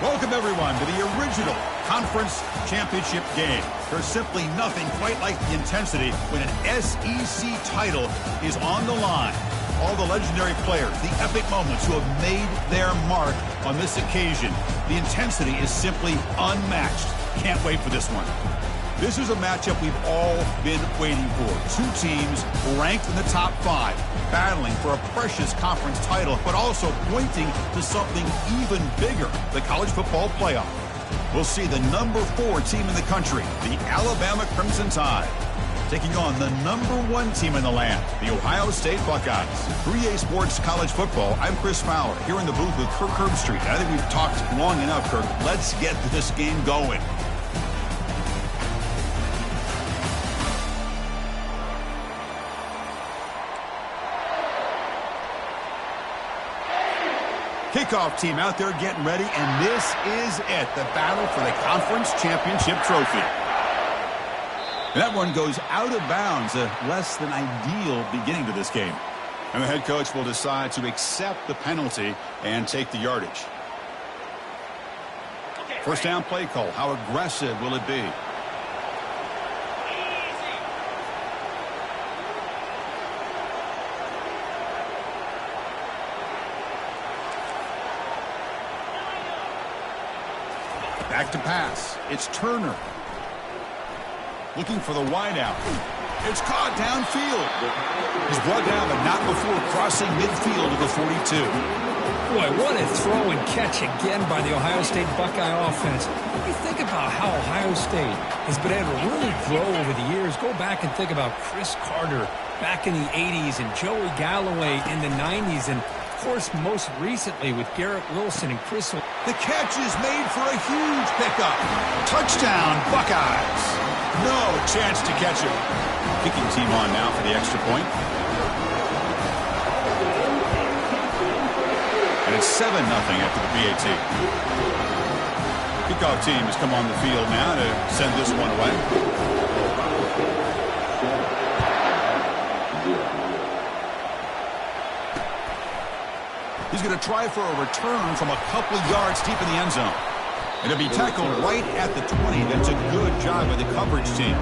Welcome, everyone, to the original conference championship game. There's simply nothing quite like the intensity when an SEC title is on the line. All the legendary players, the epic moments who have made their mark on this occasion. The intensity is simply unmatched. Can't wait for this one. This is a matchup we've all been waiting for. Two teams ranked in the top 5, battling for a precious conference title, but also pointing to something even bigger, the college football playoff. We'll see the number 4 team in the country, the Alabama Crimson Tide, taking on the number 1 team in the land, the Ohio State Buckeyes. 3A Sports College Football, I'm Chris Fowler, here in the booth with Kirk Herbstreit. I think we've talked long enough, Kirk. Let's get this game going. Kickoff team out there getting ready, and this is it, the battle for the conference championship trophy. And that one goes out of bounds, a less than ideal beginning to this game. And the head coach will decide to accept the penalty and take the yardage. First down play call. How aggressive will it be? Back to pass. It's Turner. Looking for the wideout. It's caught downfield. He's brought down, but not before crossing midfield to the 42. Boy, what a throw and catch again by the Ohio State Buckeye offense. You think about how Ohio State has been able to really grow over the years. Go back and think about Chris Carter back in the 80s and Joey Galloway in the 90s, and of course, most recently with Garrett Wilson and Chris. The catch is made for a huge pickup. Touchdown, Buckeyes. No chance to catch him. Kicking team on now for the extra point. And it's 7-0 after the PAT. Kickoff team has come on the field now to send this one away. He's going to try for a return from a couple yards deep in the end zone. And it'll be tackled right at the 20. That's a good job by the coverage team.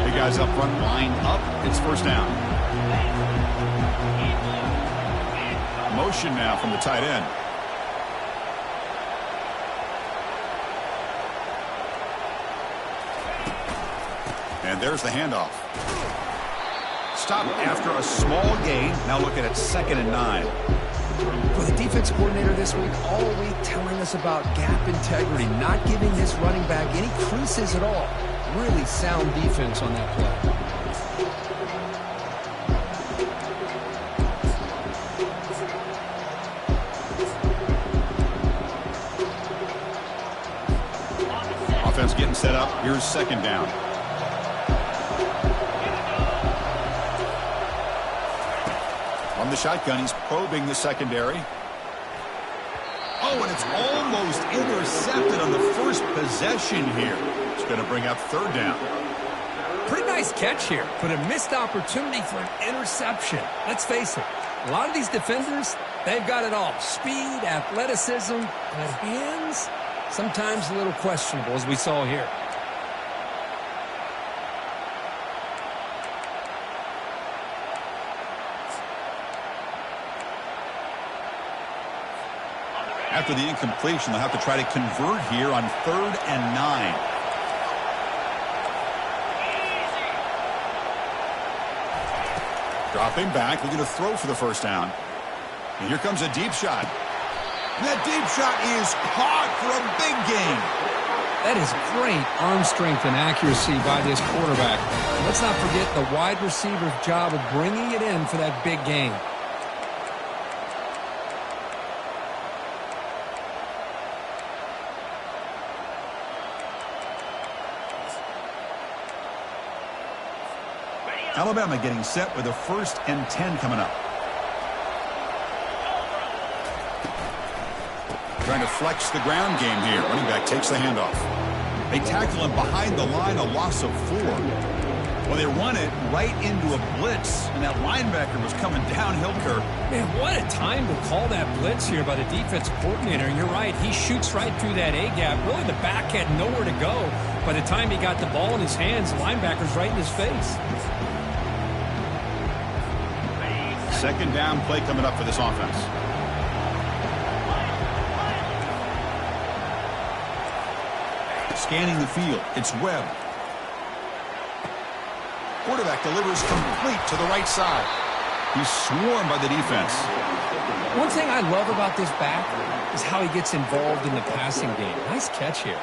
The guys up front line up. It's first down. Motion now from the tight end. And there's the handoff. Stop after a small gain. Now looking at 2nd and 9. For the defense coordinator this week, all week telling us about gap integrity, not giving his running back any creases at all. Really sound defense on that play. Offense getting set up. Here's 2nd down. From the shotgun, he's probing the secondary. Oh, and it's almost intercepted on the first possession here. It's going to bring up 3rd down. Pretty nice catch here, but a missed opportunity for an interception. Let's face it, a lot of these defenders, they've got it all. Speed, athleticism, but hands, sometimes a little questionable, as we saw here. After the incompletion, they'll have to try to convert here on 3rd and 9. Dropping back, looking to throw for the first down. And here comes a deep shot. And that deep shot is caught for a big gain. That is great arm strength and accuracy by this quarterback. Let's not forget the wide receiver's job of bringing it in for that big gain. Alabama getting set with a 1st and 10 coming up. Trying to flex the ground game here. Running back takes the handoff. They tackle him behind the line, a loss of 4. Well, they run it right into a blitz, and that linebacker was coming downhill, Kirk. Man, what a time to call that blitz here by the defense coordinator. And you're right, he shoots right through that A-gap. Really, the back had nowhere to go. By the time he got the ball in his hands, the linebacker's right in his face. Second down play coming up for this offense. Scanning the field, it's Webb. Quarterback delivers complete to the right side. He's swarmed by the defense. One thing I love about this back is how he gets involved in the passing game. Nice catch here.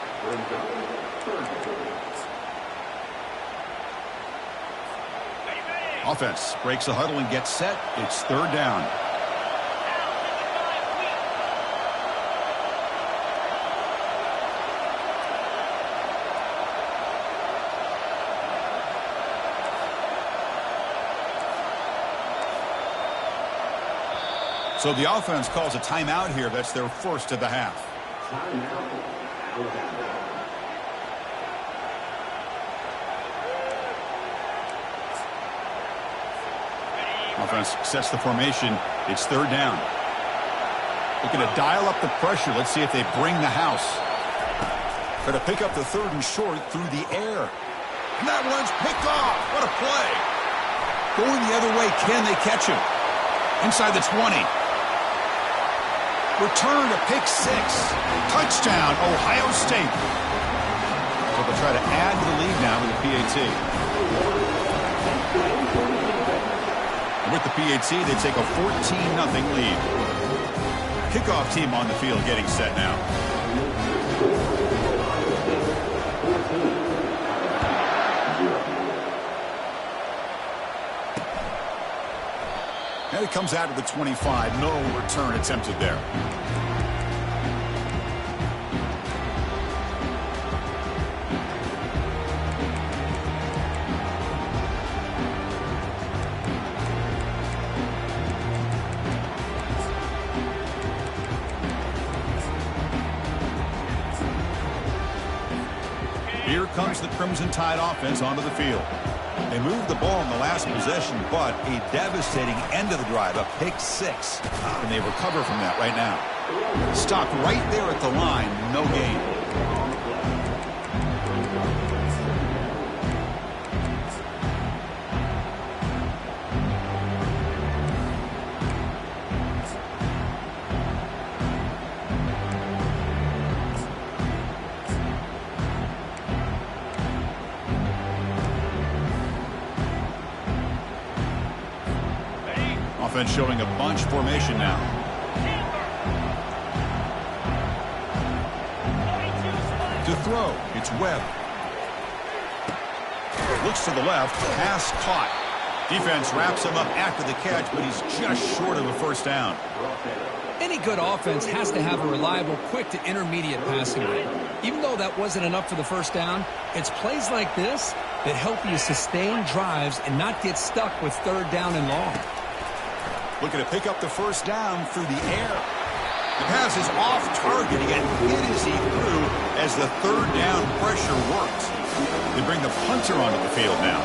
Offense breaks the huddle and gets set. It's third down. So the offense calls a timeout here. That's their first of the half. Offense sets the formation. It's third down. Looking to dial up the pressure. Let's see if they bring the house. Going to pick up the third and short through the air. And that one's picked off. What a play. Going the other way. Can they catch him? Inside the 20. Return to pick six. Touchdown, Ohio State. So they'll try to add to the lead now with the PAT. With the PAT, they take a 14-0 lead. Kickoff team on the field getting set now. And it comes out of the 25. No return attempted there. Here comes the Crimson Tide offense onto the field. They moved the ball in the last possession, but a devastating end of the drive, a pick six. And they recover from that right now. Stopped right there at the line, no gain. Offense showing a bunch formation now. To throw, it's Webb. Looks to the left, pass caught. Defense wraps him up after the catch, but he's just short of a first down. Any good offense has to have a reliable, quick to intermediate passing game. Even though that wasn't enough for the first down, it's plays like this that help you sustain drives and not get stuck with third down and long. Looking to pick up the first down through the air. The pass is off target. He got hit as he threw as the third down pressure works. They bring the punter onto the field now.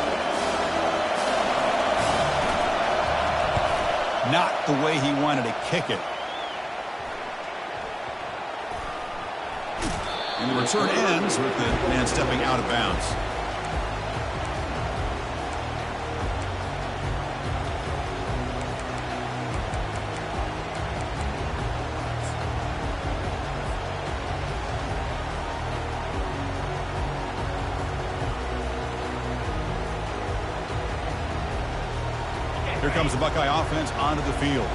Not the way he wanted to kick it. And the return ends with the man stepping out of bounds. Here comes the Buckeye offense onto the field.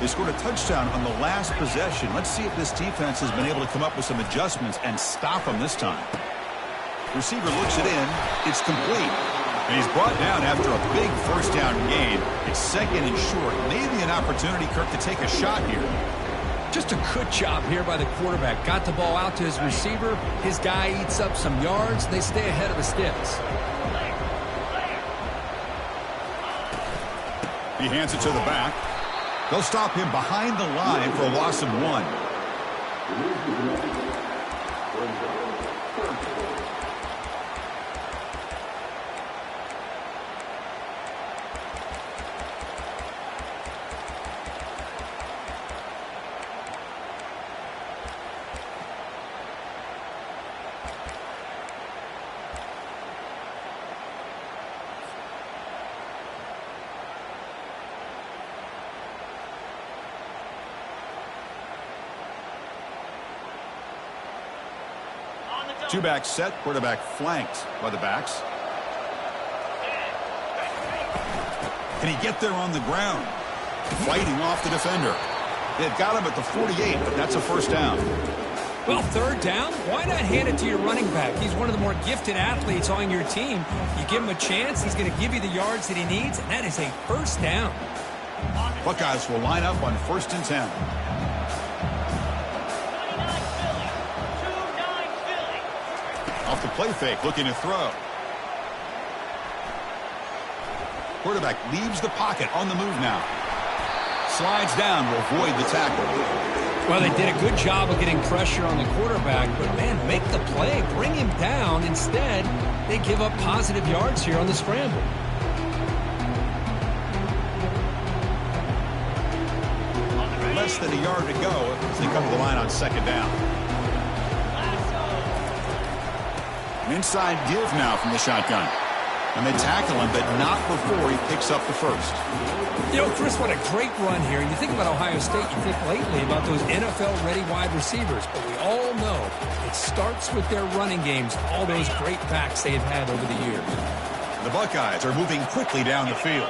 They scored a touchdown on the last possession. Let's see if this defense has been able to come up with some adjustments and stop them this time. Receiver looks it in. It's complete. And he's brought down after a big first down gain. It's second and short. Maybe an opportunity, Kirk, to take a shot here. Just a good job here by the quarterback. Got the ball out to his receiver. His guy eats up some yards. They stay ahead of the sticks. He hands it to the back. They'll stop him behind the line for a loss of 1. Two-back set, quarterback flanked by the backs. Can he get there on the ground? Fighting off the defender. They've got him at the 48, but that's a first down. Well, third down, why not hand it to your running back? He's one of the more gifted athletes on your team. You give him a chance, he's going to give you the yards that he needs, and that is a first down. Buckeyes will line up on 1st and 10. Off the play fake, looking to throw. Quarterback leaves the pocket on the move now. Slides down to avoid the tackle. Well, they did a good job of getting pressure on the quarterback, but, man, make the play. Bring him down. Instead, they give up positive yards here on the scramble. Less than a yard to go as they come to the line on 2nd down. An inside give now from the shotgun. And they tackle him, but not before he picks up the first. You know, Chris, what a great run here. And you think about Ohio State, you think lately about those NFL-ready wide receivers. But we all know it starts with their running games, all those great backs they've had over the years. The Buckeyes are moving quickly down the field.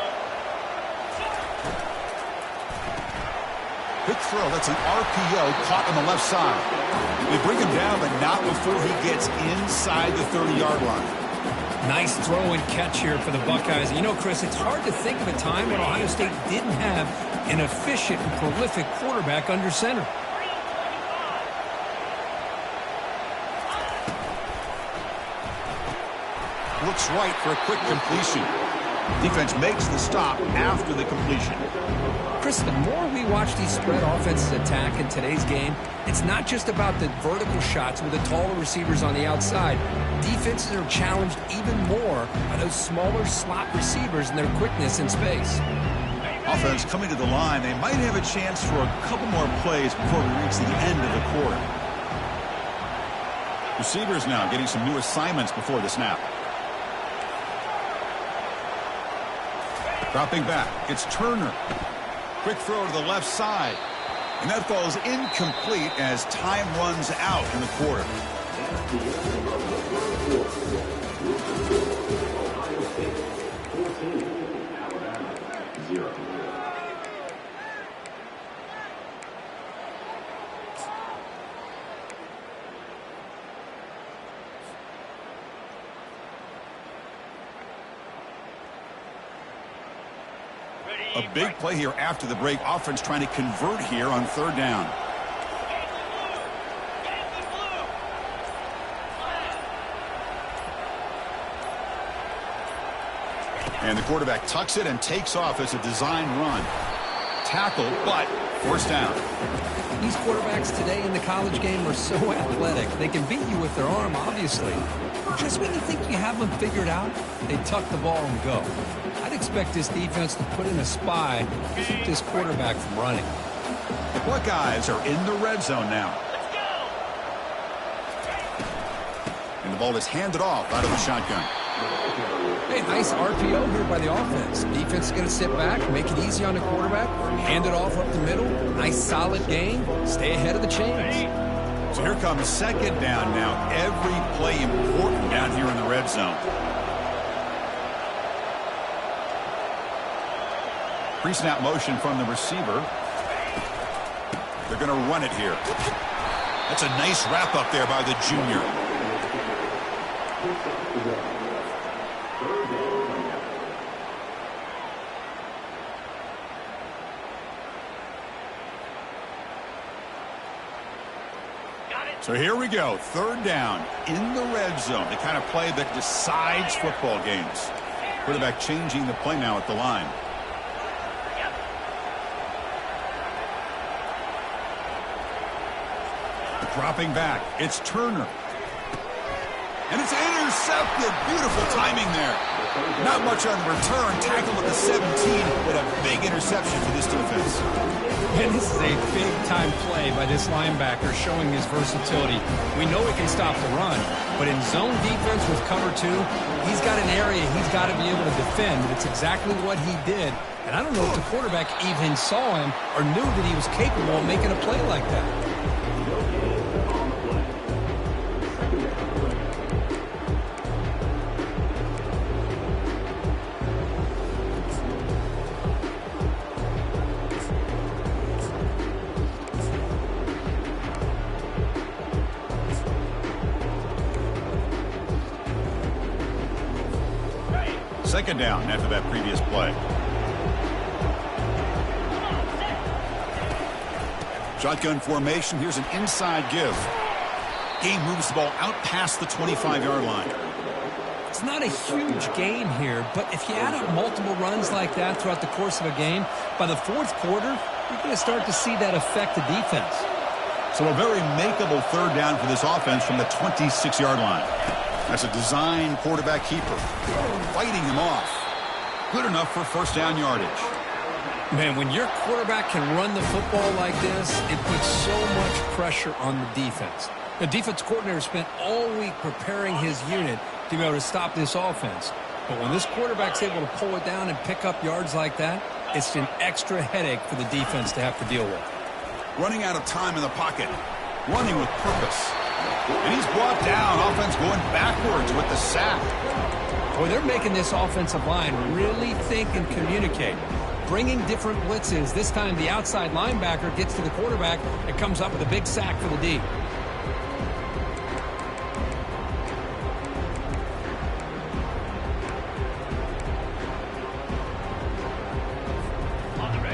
Quick throw, that's an RPO caught on the left side. They bring him down, but not before he gets inside the 30-yard line. Nice throw and catch here for the Buckeyes. You know, Chris, it's hard to think of a time when Ohio State didn't have an efficient and prolific quarterback under center. Looks right for a quick completion. Defense makes the stop after the completion. Chris, the more we watch these spread offenses attack in today's game, it's not just about the vertical shots with the taller receivers on the outside. Defenses are challenged even more by those smaller slot receivers and their quickness in space. Offense coming to the line. They might have a chance for a couple more plays before we reach the end of the quarter. Receivers now getting some new assignments before the snap. Dropping back, it's Turner. Quick throw to the left side. And that falls incomplete as time runs out in the quarter. A big play here after the break. Offense trying to convert here on 3rd down. And the quarterback tucks it and takes off as a design run. Tackle, but first down. These quarterbacks today in the college game are so athletic. They can beat you with their arm, obviously. Just when you think you have them figured out, they tuck the ball and go. I'd expect this defense to put in a spy to keep this quarterback from running. The Buckeyes are in the red zone now. And the ball is handed off out of the shotgun. Hey, nice RPO here by the offense. Defense is going to sit back, make it easy on the quarterback, hand it off up the middle. Nice solid gain. Stay ahead of the chains. So here comes 2nd down now. Every play important down here in the red zone. Pre-snap motion from the receiver. They're going to run it here. That's a nice wrap up there by the junior. So here we go. 3rd down in the red zone. The kind of play that decides football games. Quarterback changing the play now at the line. Dropping back, it's Turner. And it's intercepted. Beautiful timing there. Not much on the return. Tackled at the 17, but a big interception for this defense. And this is a big-time play by this linebacker showing his versatility. We know he can stop the run, but in zone defense with cover 2, he's got an area he's got to be able to defend. It's exactly what he did. And I don't know if the quarterback even saw him or knew that he was capable of making a play like that. Second down after that previous play. Shotgun formation. Here's an inside give. Game moves the ball out past the 25-yard line. It's not a huge gain here, but if you add up multiple runs like that throughout the course of a game, by the fourth quarter, you're going to start to see that affect the defense. So a very makeable third down for this offense from the 26-yard line. That's a design quarterback keeper. Fighting him off. Good enough for first down yardage. Man, when your quarterback can run the football like this, it puts so much pressure on the defense. The defense coordinator spent all week preparing his unit to be able to stop this offense. But when this quarterback's able to pull it down and pick up yards like that, it's an extra headache for the defense to have to deal with. Running out of time in the pocket. Running with purpose. And he's brought down. Offense going backwards with the sack. Boy, they're making this offensive line really think and communicate. Bringing different blitzes. This time the outside linebacker gets to the quarterback and comes up with a big sack for the D.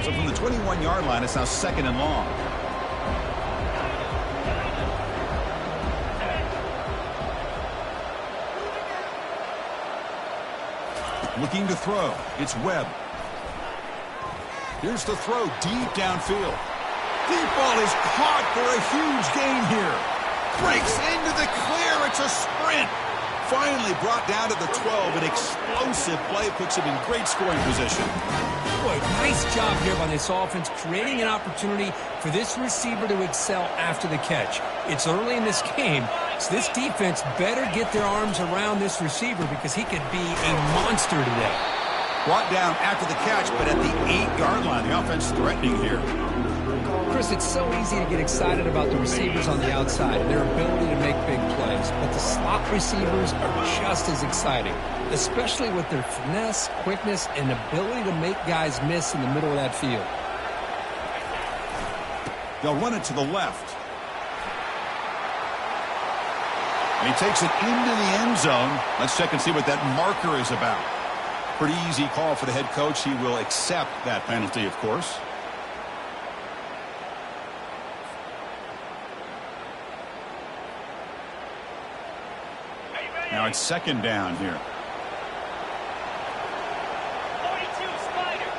So from the 21-yard line, it's now second and long. Looking to throw. It's Webb. Here's the throw deep downfield. Deep ball is caught for a huge gain here. Breaks into the clear. It's a sprint. Finally brought down to the 12. An explosive play puts him in great scoring position. Boy, nice job here by this offense, creating an opportunity for this receiver to excel after the catch. It's early in this game, so this defense better get their arms around this receiver because he could be a monster today. Brought down after the catch, but at the 8-yard line, the offense threatening here. Chris, it's so easy to get excited about the receivers on the outside and their ability to make big plays, but the slot receivers are just as exciting, especially with their finesse, quickness, and ability to make guys miss in the middle of that field. They'll run it to the left. And he takes it into the end zone. Let's check and see what that marker is about. Pretty easy call for the head coach. He will accept that penalty, of course. Now it's second down here. 42, Spider.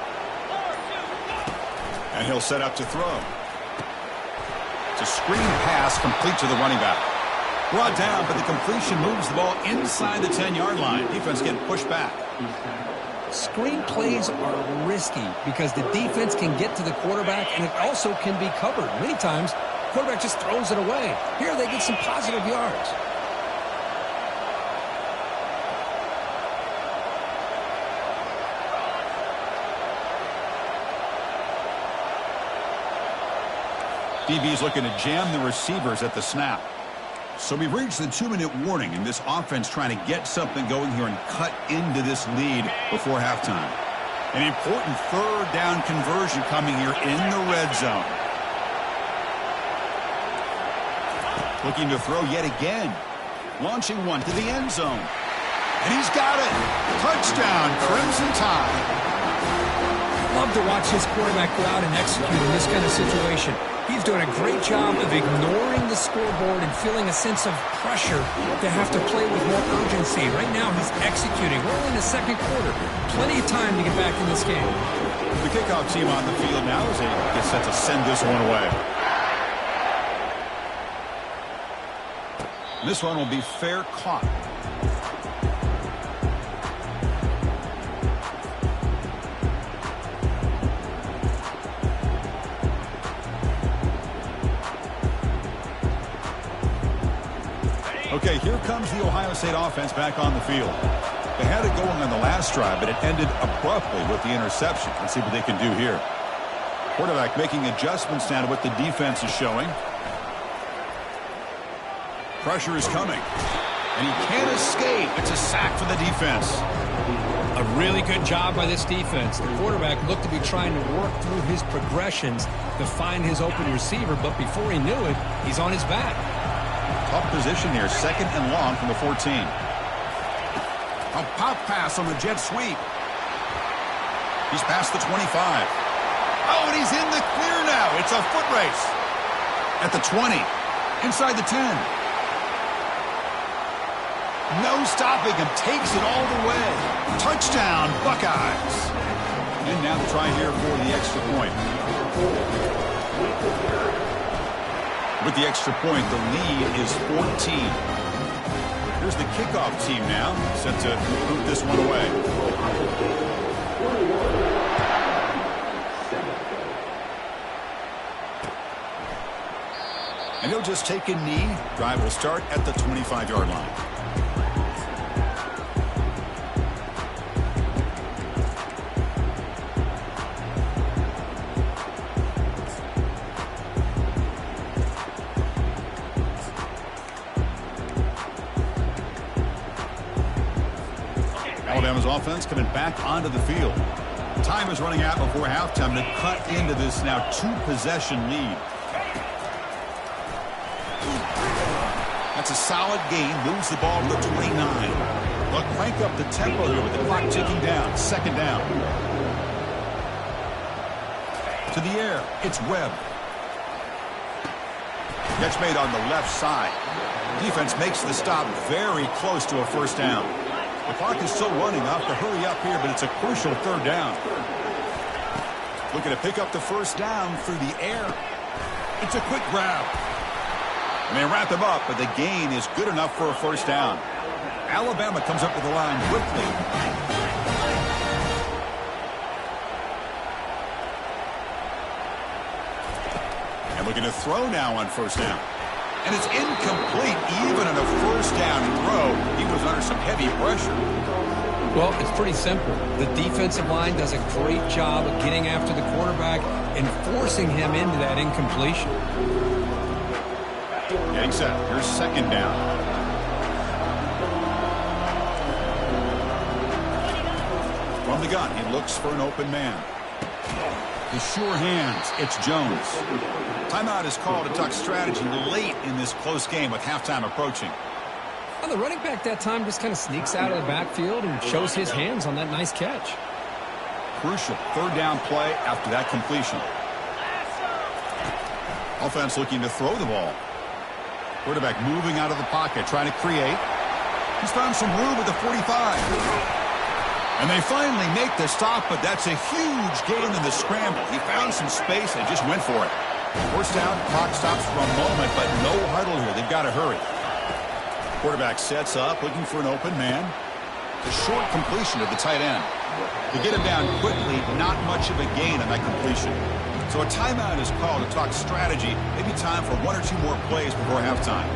4-2. And he'll set up to throw. It's a screen pass complete to the running back. Brought down, but the completion moves the ball inside the 10-yard line. Defense getting pushed back. Screen plays are risky because the defense can get to the quarterback and it also can be covered. Many times, the quarterback just throws it away. Here they get some positive yards. DB's looking to jam the receivers at the snap. So we've reached the 2-minute warning, and this offense trying to get something going here and cut into this lead before halftime. An important third down conversion coming here in the red zone. Looking to throw yet again. Launching one to the end zone. And he's got it. Touchdown, Crimson Tide. Love to watch his quarterback go out and execute in this kind of situation. He's doing a great job of ignoring the scoreboard and feeling a sense of pressure to have to play with more urgency. Right now, he's executing. We're only in the second quarter. Plenty of time to get back in this game. The kickoff team on the field now as they get set to send this one away. And this one will be fair caught. Okay, here comes the Ohio State offense back on the field. They had it going on the last drive, but it ended abruptly with the interception. Let's see what they can do here. Quarterback making adjustments now to what the defense is showing. Pressure is coming. And he can't escape. It's a sack for the defense. A really good job by this defense. The quarterback looked to be trying to work through his progressions to find his open receiver, but before he knew it, he's on his back. Tough position here, second and long from the 14. A pop pass on the jet sweep. He's past the 25. Oh, and he's in the clear now. It's a foot race. At the 20. Inside the 10. No stopping him. Takes it all the way. Touchdown, Buckeyes. And now the try here for the extra point. With the extra point, the lead is 14. Here's the kickoff team now, set to boot this one away. And he'll just take a knee. Drive will start at the 25-yard line. Alabama's offense coming back onto the field. Time is running out before halftime to cut into this now two-possession lead. That's a solid gain. Moves the ball to the 29. But crank up the tempo here with the clock ticking down. Second down. To the air. It's Webb. Catch made on the left side. Defense makes the stop very close to a first down. The clock is still running. I'll have to hurry up here, but it's a crucial third down. Looking to pick up the first down through the air. It's a quick grab. And they wrap him up, but the gain is good enough for a first down. Alabama comes up to the line quickly. And looking to throw now on first down. And it's incomplete. Even on a first down throw, he was under some heavy pressure. Well, it's pretty simple. The defensive line does a great job of getting after the quarterback and forcing him into that incompletion. Getting set. Here's second down. From the gun, he looks for an open man. The sure hands. It's Jones. Timeout is called to talk strategy late in this close game with halftime approaching. Well, the running back that time just kind of sneaks out of the backfield and shows his hands on that nice catch. Crucial third down play after that completion. Offense looking to throw the ball. Quarterback moving out of the pocket, trying to create. He's found some room at the 45. And they finally make the stop, but that's a huge gain in the scramble. He found some space and just went for it. First down, clock stops for a moment, but no huddle here. They've got to hurry. Quarterback sets up, looking for an open man. A short completion to the tight end. To get him down quickly, not much of a gain on that completion. So a timeout is called to talk strategy. Maybe time for one or two more plays before halftime.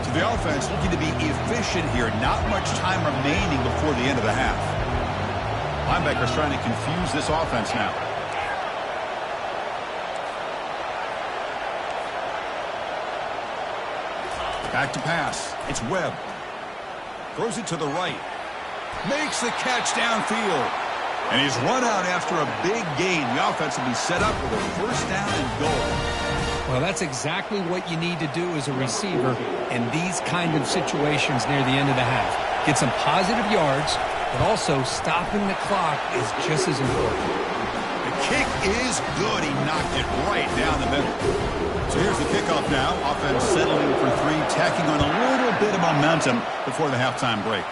So the offense looking to be efficient here. Not much time remaining before the end of the half. Linebackers trying to confuse this offense now. Back to pass. It's Webb. Throws it to the right. Makes the catch downfield. And he's run out after a big gain. The offense will be set up with a first down and goal. Well, that's exactly what you need to do as a receiver in these kind of situations near the end of the half. Get some positive yards, but also stopping the clock is just as important. The kick is good. He knocked it right down the middle. So here's the kickoff now. Offense settling for three, tacking on a little bit of momentum before the halftime break.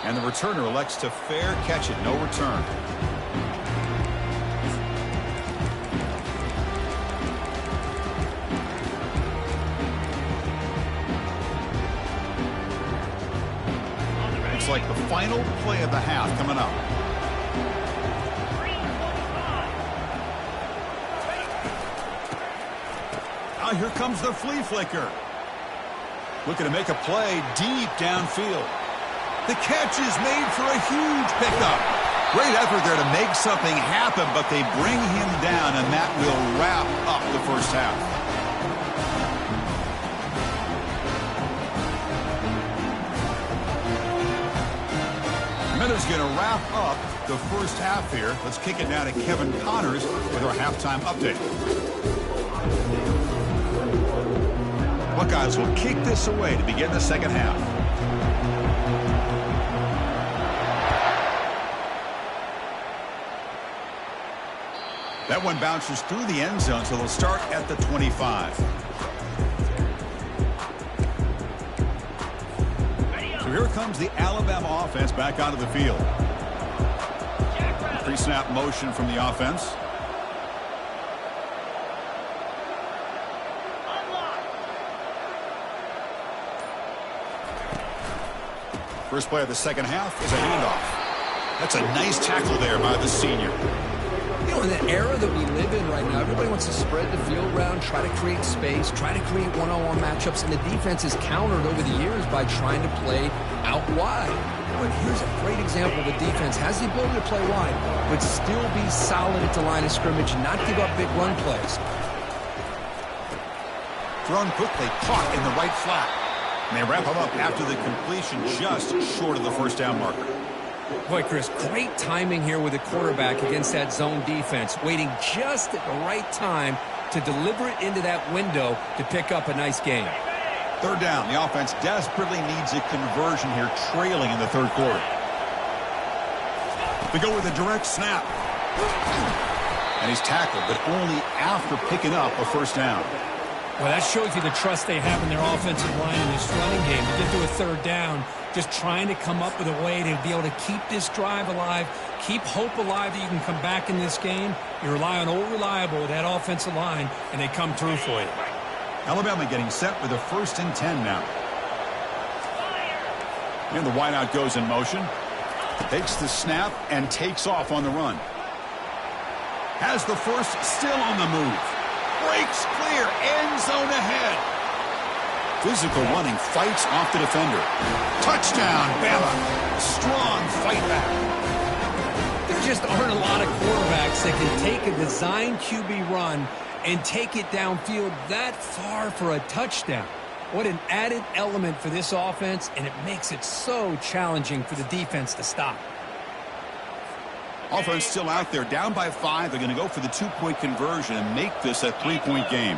And the returner elects to fair catch it. No return. Looks like the final play of the half coming up. Now here comes the flea flicker. Looking to make a play deep downfield. The catch is made for a huge pickup. Great effort there to make something happen, but they bring him down, and that will wrap up the first half. Minutes going to wrap up the first half here. Let's kick it now to Kevin Connors with our halftime update. Buckeyes will kick this away to begin the second half. That one bounces through the end zone, so they'll start at the 25. So here comes the Alabama offense back onto the field. Pre-snap motion from the offense. First play of the second half is a handoff. That's a nice tackle there by the senior. You know, in the era that we live in right now, everybody wants to spread the field around, try to create space, try to create one-on-one matchups, and the defense is countered over the years by trying to play out wide. But here's a great example of a defense has the ability to play wide, but still be solid at the line of scrimmage and not give up big run plays. Thrown quickly, caught in the right flat. And they wrap him up after the completion just short of the first down marker. Boy, Chris, great timing here with the quarterback against that zone defense, waiting just at the right time to deliver it into that window to pick up a nice gain. Third down. The offense desperately needs a conversion here, trailing in the third quarter. They go with a direct snap. And he's tackled, but only after picking up a first down. Well, that shows you the trust they have in their offensive line in this running game. To get to a third down, just trying to come up with a way to be able to keep this drive alive, keep hope alive that you can come back in this game. You rely on Old Reliable with that offensive line, and they come through for you. Alabama getting set with a 1st and 10 now. And the wideout goes in motion. Takes the snap and takes off on the run. Has the first, still on the move. Breaks clear, end zone ahead. Physical running, fights off the defender. Touchdown, Bama. Strong fight back. There just aren't a lot of quarterbacks that can take a design QB run and take it downfield that far for a touchdown. What an added element for this offense, and it makes it so challenging for the defense to stop. Offense still out there, down by 5. They're going to go for the 2-point conversion and make this a 3-point game.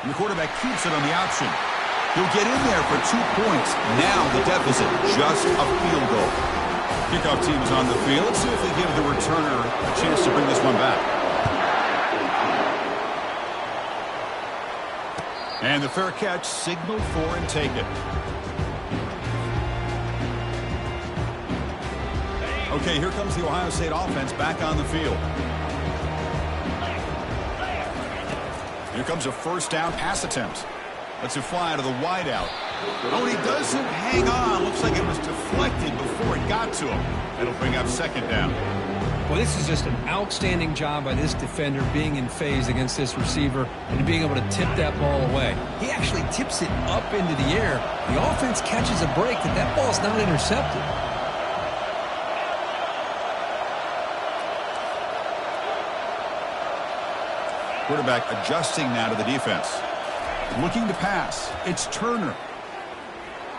And the quarterback keeps it on the option. He'll get in there for 2 points. Now the deficit, just a field goal. Kickoff team is on the field. Let's see if they give the returner a chance to bring this one back. And the fair catch, signaled for and taken. Okay, here comes the Ohio State offense back on the field. Here comes a first down pass attempt. Lets it fly to the wideout. Oh, and he doesn't hang on. Looks like it was deflected before it got to him. That'll bring up second down. Well, this is just an outstanding job by this defender being in phase against this receiver and being able to tip that ball away. He actually tips it up into the air. The offense catches a break that ball's not intercepted. Quarterback adjusting now to the defense. Looking to pass. It's Turner.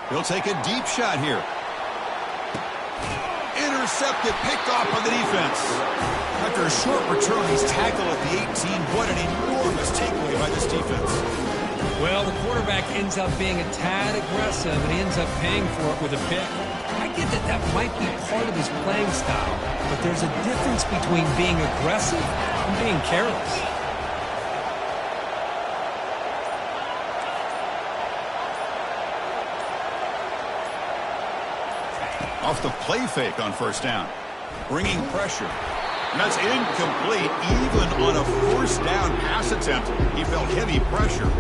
He'll take a deep shot here. Intercepted, picked off by the defense. After a short return, he's tackled at the 18. What an enormous takeaway by this defense. Well, the quarterback ends up being a tad aggressive, and he ends up paying for it with a pick. I get that might be part of his playing style, but there's a difference between being aggressive and being careless. Off the play fake on first down. Bringing pressure. And that's incomplete. Even on a first down pass attempt, he felt heavy pressure.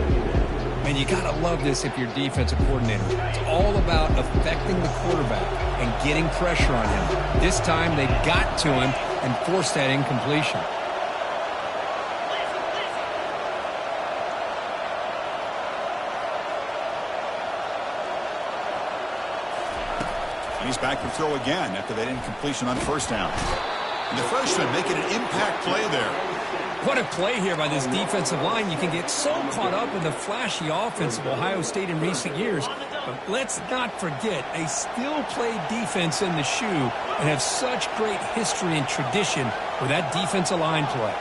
And you got to love this if you're defensive coordinator. It's all about affecting the quarterback and getting pressure on him. This time they got to him and forced that incompletion. And he's back to throw again after that incompletion on first down. And the freshman making an impact play there. What a play here by this defensive line. You can get so caught up in the flashy offense of Ohio State in recent years. But let's not forget, they still play defense in the shoe and have such great history and tradition with that defensive line play.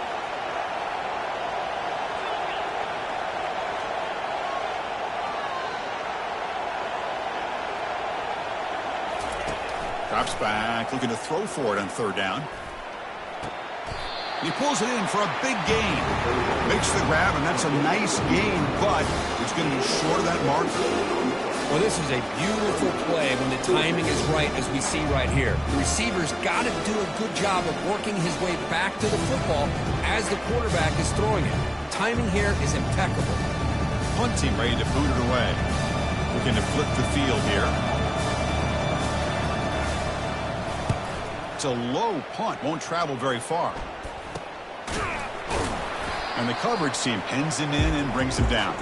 Drops back, looking to throw for it on third down. He pulls it in for a big gain. Makes the grab, and that's a nice gain, but it's going to be short of that mark. Well, this is a beautiful play when the timing is right, as we see right here. The receiver's got to do a good job of working his way back to the football as the quarterback is throwing it. Timing here is impeccable. Punt team ready to boot it away. Looking to flip the field here. It's a low punt, won't travel very far. And the coverage team pins him in and brings him down.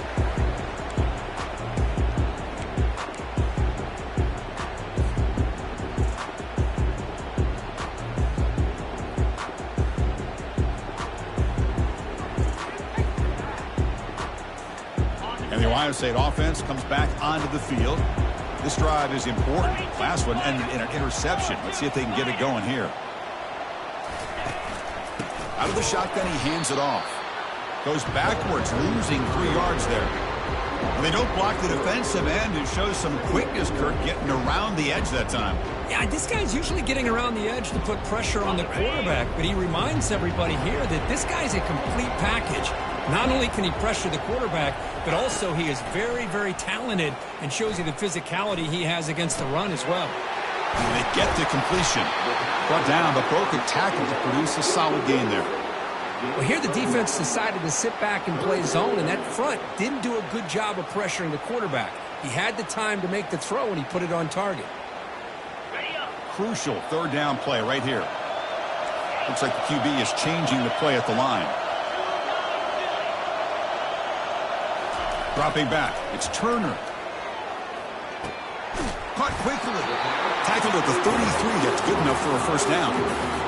And the Ohio State offense comes back onto the field. This drive is important. Last one ended in an interception. Let's see if they can get it going here. Out of the shotgun, he hands it off. Goes backwards, losing 3 yards there. And they don't block the defensive end. It shows some quickness, Kirk, getting around the edge that time. Yeah, this guy's usually getting around the edge to put pressure on the quarterback, but he reminds everybody here that this guy's a complete package. Not only can he pressure the quarterback, but also he is very, very talented and shows you the physicality he has against the run as well. And they get the completion. Brought down, but broke a tackle to produce a solid gain there. Well, here the defense decided to sit back and play zone, and that front didn't do a good job of pressuring the quarterback. He had the time to make the throw, and he put it on target. Crucial third down play right here. Looks like the QB is changing the play at the line. Dropping back, it's Turner. Caught quickly. Tackled at the 33. That's good enough for a first down.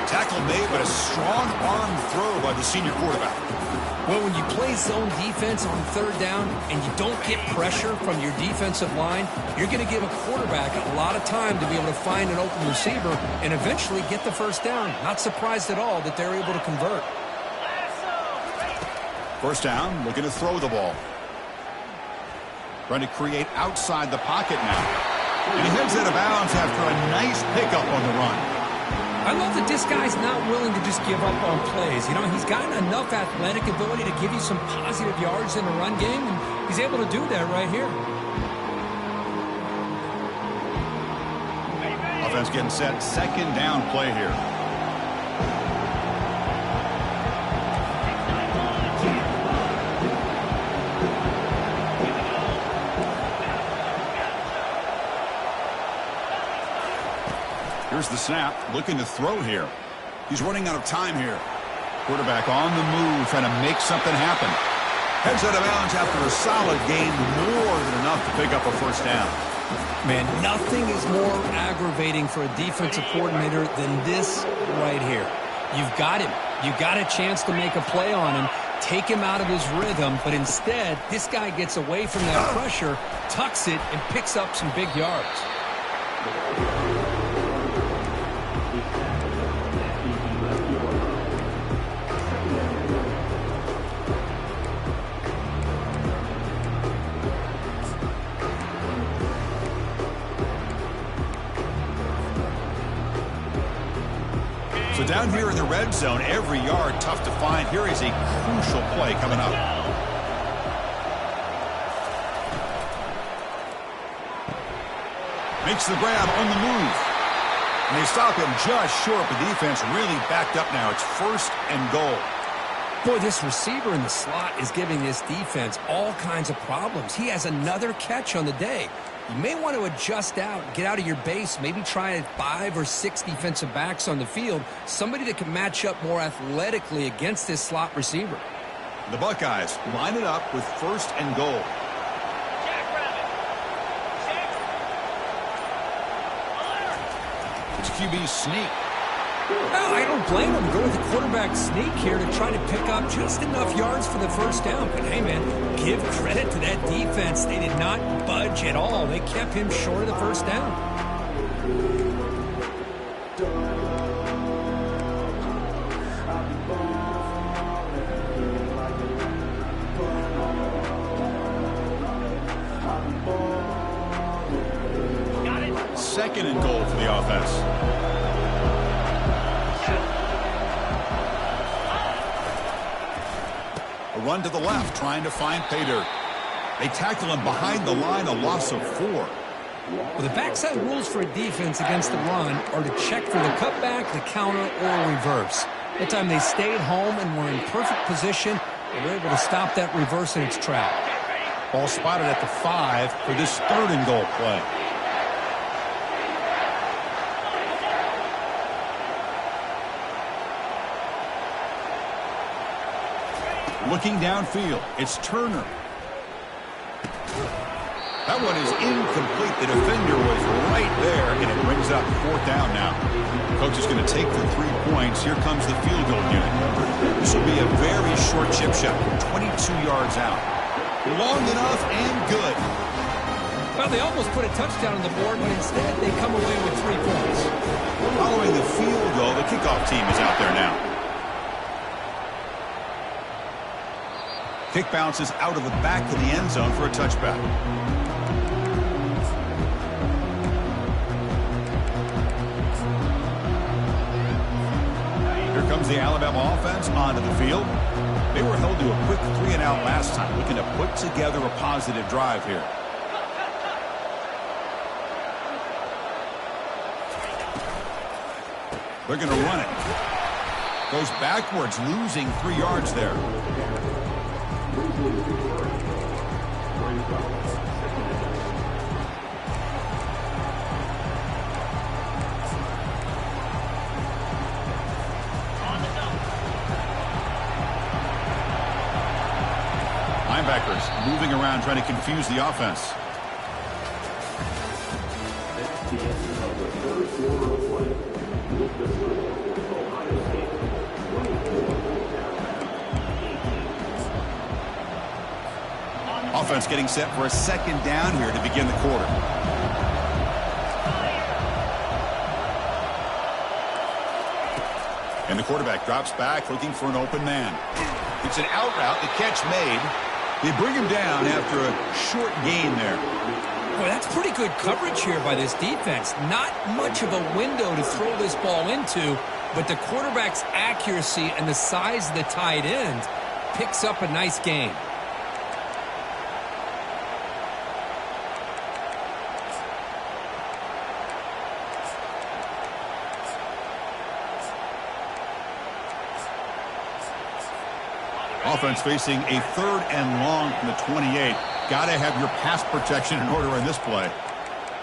Tackle made, but a strong arm throw by the senior quarterback. Well, when you play zone defense on third down and you don't get pressure from your defensive line, you're going to give a quarterback a lot of time to be able to find an open receiver and eventually get the first down. Not surprised at all that they're able to convert. First down, looking to throw the ball. Trying to create outside the pocket now. And he heads out of bounds after a nice pickup on the run. I love that this guy's not willing to just give up on plays. You know, he's got enough athletic ability to give you some positive yards in the run game, and he's able to do that right here. Offense getting set. Second down play here. Here's the snap, looking to throw here. He's running out of time here. Quarterback on the move, trying to make something happen. Heads out of bounds after a solid gain, more than enough to pick up a first down. Man, nothing is more aggravating for a defensive coordinator than this right here. You've got him. You've got a chance to make a play on him, take him out of his rhythm, but instead, this guy gets away from that pressure, tucks it, and picks up some big yards. So down here in the red zone, every yard tough to find. Here is a crucial play coming up. Makes the grab on the move. And they stop him just short. The defense really backed up now. It's first and goal. Boy, this receiver in the slot is giving this defense all kinds of problems. He has another catch on the day. You may want to adjust out, get out of your base, maybe try 5 or 6 defensive backs on the field, somebody that can match up more athletically against this slot receiver. The Buckeyes line it up with first and goal. It's QB sneak. Well, I don't blame him. Go with the quarterback sneak here to try to pick up just enough yards for the first down. But, hey, man, give credit to that defense. They did not budge at all. They kept him short of the first down. Second and goal for the offense. run to the left, trying to find pay dirt. They tackle him behind the line, a loss of 4. Well, the backside rules for a defense against the run are to check for the cutback, the counter, or reverse. That time they stayed home and were in perfect position. They were able to stop that reverse in its track. Ball spotted at the 5 for this 3rd and goal play. Looking downfield, it's Turner. That one is incomplete. The defender was right there, and it brings up 4th down now. Coach is going to take the 3 points. Here comes the field goal unit. This will be a very short chip shot, 22 yards out. Long enough and good. Well, they almost put a touchdown on the board, but instead they come away with 3 points. Following the field goal, the kickoff team is out there now. Kick bounces out of the back of the end zone for a touchback. Here comes the Alabama offense onto the field. They were held to a quick 3-and-out last time, looking to put together a positive drive here. They're going to run it. Goes backwards, losing 3 yards there. Linebackers moving around, trying to confuse the offense. Offense getting set for a 2nd down here to begin the quarter. And the quarterback drops back, looking for an open man. It's an out route, the catch made. They bring him down after a short gain there. Boy, that's pretty good coverage here by this defense. Not much of a window to throw this ball into, but the quarterback's accuracy and the size of the tight end picks up a nice gain. Offense facing a 3rd and long from the 28. Got to have your pass protection in order in this play.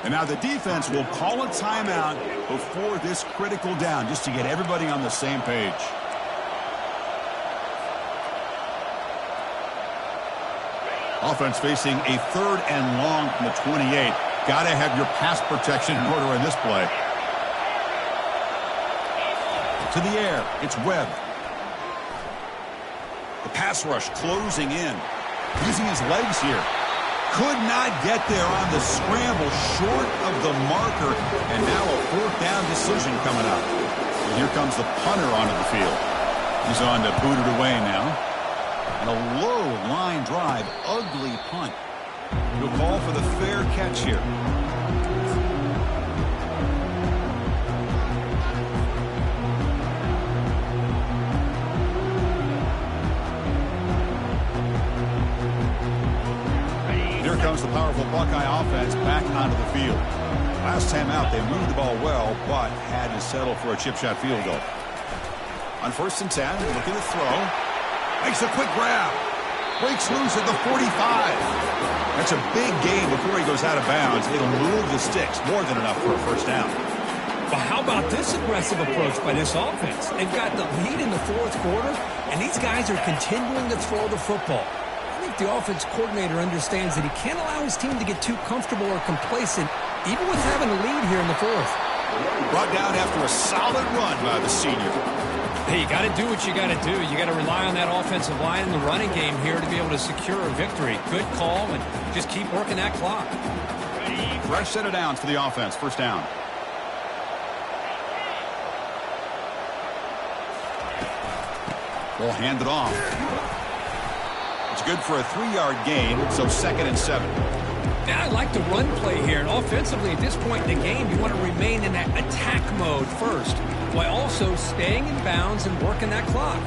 And now the defense will call a timeout before this critical down, just to get everybody on the same page. Offense facing a 3rd and long from the 28. Got to have your pass protection in order in this play. To the air, it's Webb. The pass rush closing in. Using his legs here. Could not get there on the scramble, short of the marker. And now a 4th down decision coming up. And here comes the punter onto the field. He's on to boot it away now. And a low line drive. Ugly punt. He'll call for the fair catch here. Comes the powerful Buckeye offense back onto the field. Last time out, they moved the ball well, but had to settle for a chip shot field goal. On 1st and 10, looking to throw. Makes a quick grab. Breaks loose at the 45. That's a big gain before he goes out of bounds. It'll move the sticks. More than enough for a 1st down. But how about this aggressive approach by this offense? They've got the lead in the 4th quarter, and these guys are continuing to throw the football. I think the offense coordinator understands that he can't allow his team to get too comfortable or complacent, even with having a lead here in the 4th. Brought down after a solid run by the senior. Hey, you got to do what you got to do. You got to rely on that offensive line in the running game here to be able to secure a victory. Good call, and just keep working that clock. Fresh set of downs for the offense. 1st down. Ball handed off. It's good for a 3-yard gain, so 2nd and 7. Yeah, I like the run play here. And offensively, at this point in the game, you want to remain in that attack mode first, while also staying in bounds and working that clock.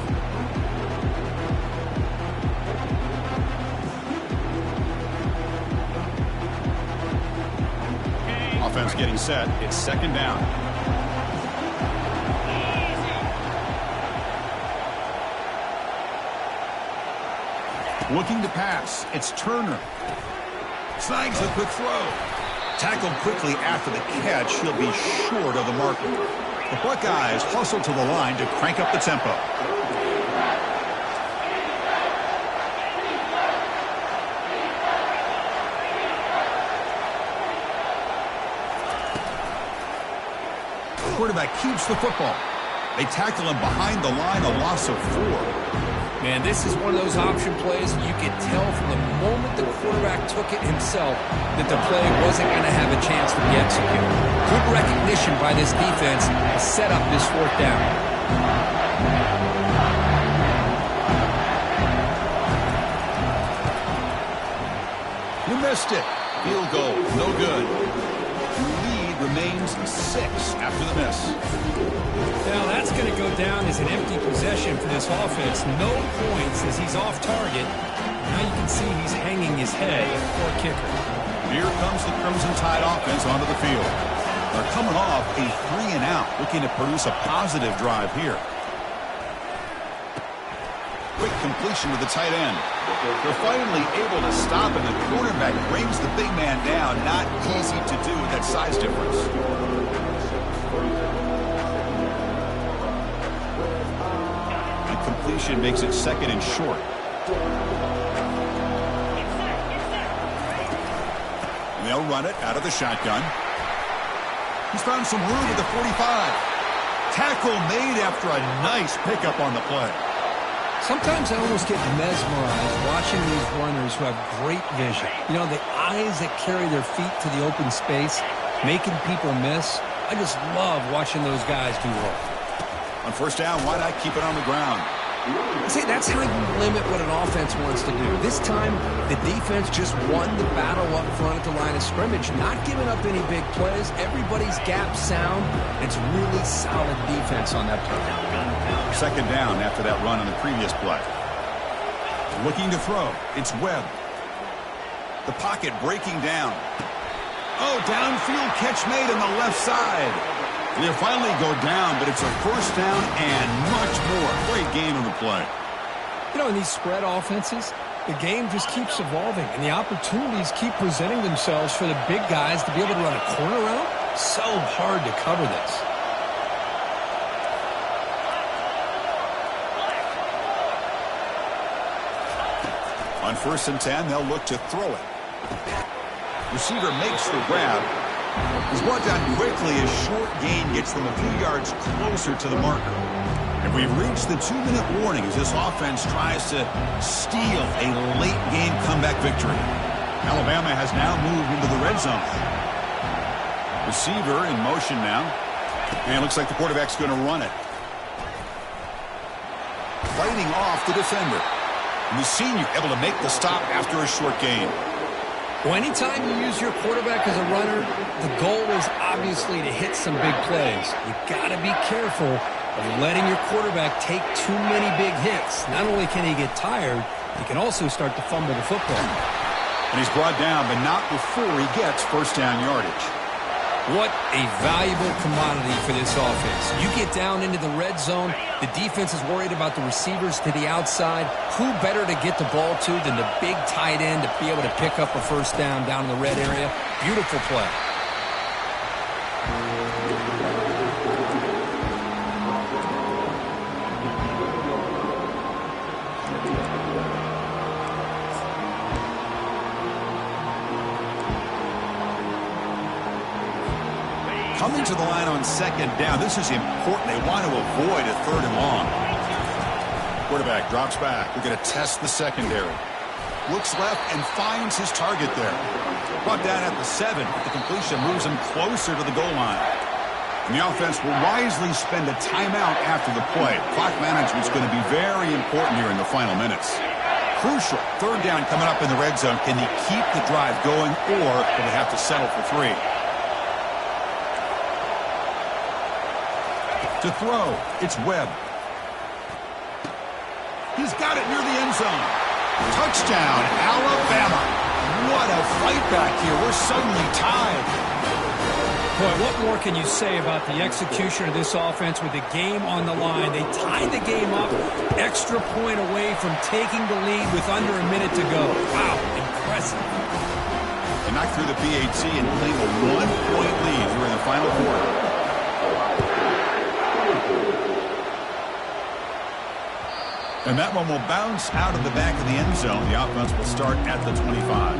offense getting set. It's second down. Looking to pass. It's Turner. Snags a quick throw. Tackled quickly after the catch. He'll be short of the marker. The Buckeyes hustle to the line to crank up the tempo. The quarterback keeps the football. They tackle him behind the line, a loss of 4. Man, this is one of those option plays you could tell from the moment the quarterback took it himself that the play wasn't going to have a chance to be executed. Good recognition by this defense to set up this 4th down. You missed it. Field goal, no good. Lead remains 6 after the miss. Now that's going to go down as an empty possession for this offense. No points as he's off target. Now you can see he's hanging his head for a kicker. Here comes the Crimson Tide offense onto the field. They're coming off a 3-and-out, looking to produce a positive drive here. Quick completion to the tight end. They're finally able to stop, and the quarterback brings the big man down. Not easy to do with that size difference. The completion makes it second and short. And they'll run it out of the shotgun. He's found some room at the 45. Tackle made after a nice pickup on the play. Sometimes I almost get mesmerized watching these runners who have great vision. You know, the eyes that carry their feet to the open space, making people miss. I just love watching those guys do work. On first down, why not keep it on the ground? See, that's how you limit what an offense wants to do. This time, the defense just won the battle up front at the line of scrimmage, not giving up any big plays. Everybody's gap sound. It's really solid defense on that play. Second down after that run on the previous play. Looking to throw. It's Webb. The pocket breaking down. Oh, downfield catch made on the left side. They finally go down, but it's a first down and much more. Great game of the play. You know, in these spread offenses, the game just keeps evolving, and the opportunities keep presenting themselves for the big guys to be able to run a corner route. So hard to cover this. On first and 10, they'll look to throw it. Receiver makes the grab. He's brought down quickly as short gain gets them a few yards closer to the marker. And we've reached the 2-minute warning as this offense tries to steal a late-game comeback victory. Alabama has now moved into the red zone. Receiver in motion now. And it looks like the quarterback's going to run it. Fighting off the defender. And the senior able to make the stop after a short gain. Well, anytime you use your quarterback as a runner, the goal is obviously to hit some big plays. You got to be careful of letting your quarterback take too many big hits. Not only can he get tired, he can also start to fumble the football. And he's brought down, but not before he gets first down yardage. What a valuable commodity for this offense. You get down into the red zone, the defense is worried about the receivers to the outside. Who better to get the ball to than the big tight end to be able to pick up a first down in the red area? Beautiful play. Coming to the line on second down. This is important. They want to avoid a third and long. Quarterback drops back. We're going to test the secondary. Looks left and finds his target there. Brought down at the 7. The completion moves him closer to the goal line. And the offense will wisely spend a timeout after the play. Clock management is going to be very important here in the final minutes. Crucial. Third down coming up in the red zone. Can he keep the drive going, or will they have to settle for 3? To throw, it's Webb. He's got it near the end zone. Touchdown, Alabama. What a fight back here. We're suddenly tied. Boy, what more can you say about the execution of this offense with the game on the line? They tied the game up, extra point away from taking the lead with under a minute to go. Wow, impressive. They knocked through the PAT and claim a 1-point lead here in the final quarter. And that one will bounce out of the back of the end zone. The offense will start at the 25.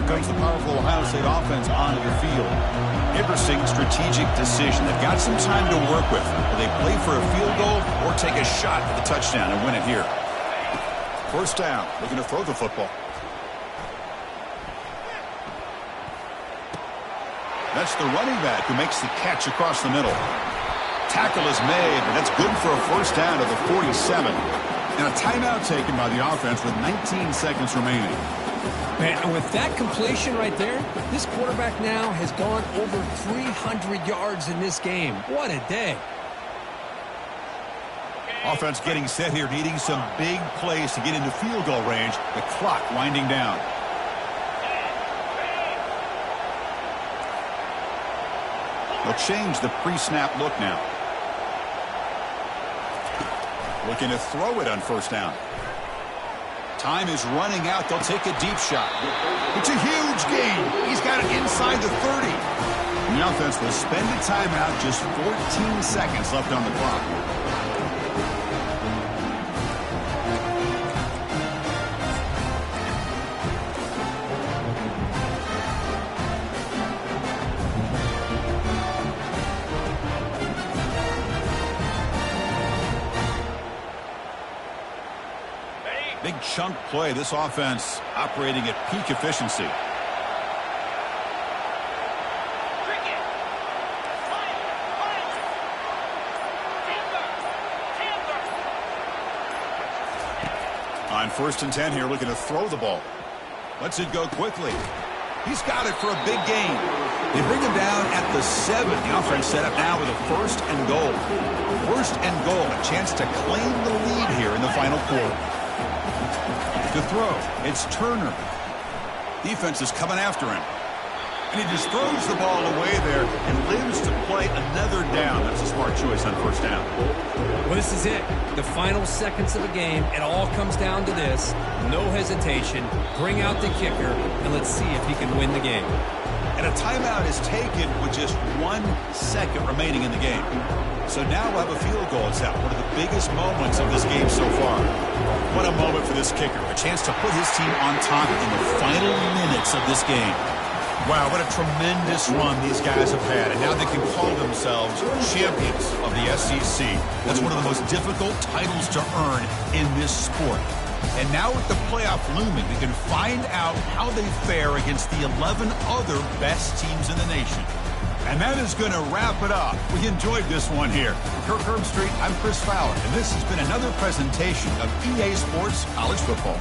Comes the powerful Ohio State offense onto the field. Interesting strategic decision. They've got some time to work with. Will they play for a field goal or take a shot at the touchdown and win it here? First down, looking to throw the football. That's the running back who makes the catch across the middle. Tackle is made, but that's good for a first down to the 47. And a timeout taken by the offense with 19 seconds remaining. Man, and with that completion right there, this quarterback now has gone over 300 yards in this game. What a day. Offense getting set here, needing some big plays to get into field goal range. The clock winding down. They'll change the pre-snap look now. Looking to throw it on first down. Time is running out. They'll take a deep shot. It's a huge gain. He's got it inside the 30. And the offense will spend a timeout. Just 14 seconds left on the clock. Big chunk play. This offense operating at peak efficiency. On 1st and 10 here, looking to throw the ball. Lets it go quickly. He's got it for a big gain. They bring him down at the 7. The offense set up now with a 1st and goal. 1st and goal, a chance to claim the lead here in the final quarter. To throw, it's Turner. Defense is coming after him. And he just throws the ball away there and lives to play another down. That's a smart choice on first down. Well, this is it. The final seconds of the game. It all comes down to this. No hesitation. Bring out the kicker, and let's see if he can win the game. And a timeout is taken with just 1 second remaining in the game. So now we'll have a field goal attempt, one of the biggest moments of this game so far. What a moment for this kicker. A chance to put his team on top in the final minutes of this game. Wow, what a tremendous run these guys have had. And now they can call themselves champions of the SEC. That's one of the most difficult titles to earn in this sport. And now with the playoff looming, we can find out how they fare against the 11 other best teams in the nation. And that is going to wrap it up. We enjoyed this one here. Kirk Herbstreit, I'm Chris Fowler, and this has been another presentation of EA Sports College Football.